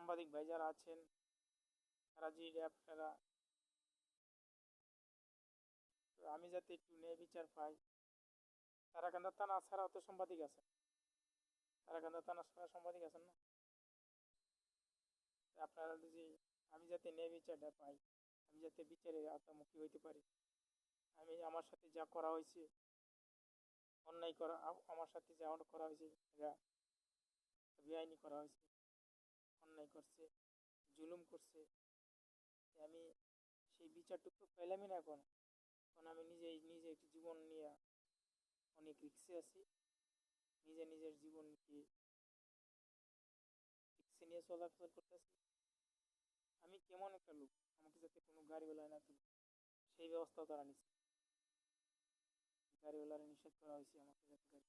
সাংবাদিক ভাই যারা আছেন, তারা যে আপনারা, তো আমি যাতে একটু ন্যায় বিচার পাই। তারাকান্দা থানা ছাড়াও তো সাংবাদিক আছেন, তারাকান্দা থানা ছাড়া সাংবাদিক আছেন না? তো আপনারা যদি, আমি যাতে ন্যায় বিচারটা পাই, আমি যাতে বিচারের আওতামুখী হইতে পারি, আমি আমার সাথে যা করা হয়েছে, অন্যায় করা, আমার সাথে যা করা হয়েছে যা বেআইনি করা হয়েছে, অন্যায় করছে, জুলুম করছে, আমি সেই বিচারটুকু তো পেলামই না এখন। কারণ আমি নিজে একটি জীবন নিয়ে অনেক রিক্সে আছি, নিজের জীবনকে রিক্সে নিয়ে চলাফেরা করতেছি। আমি কেমন একটা লোক, আমাকে যাতে কোনো গাড়িওয়ালা না তুলে, সেই ব্যবস্থাও তারা নিচ্ছে। গাড়িওয়ালারা নিষেধ করা হয়েছে আমাকে যাতে গাড়ি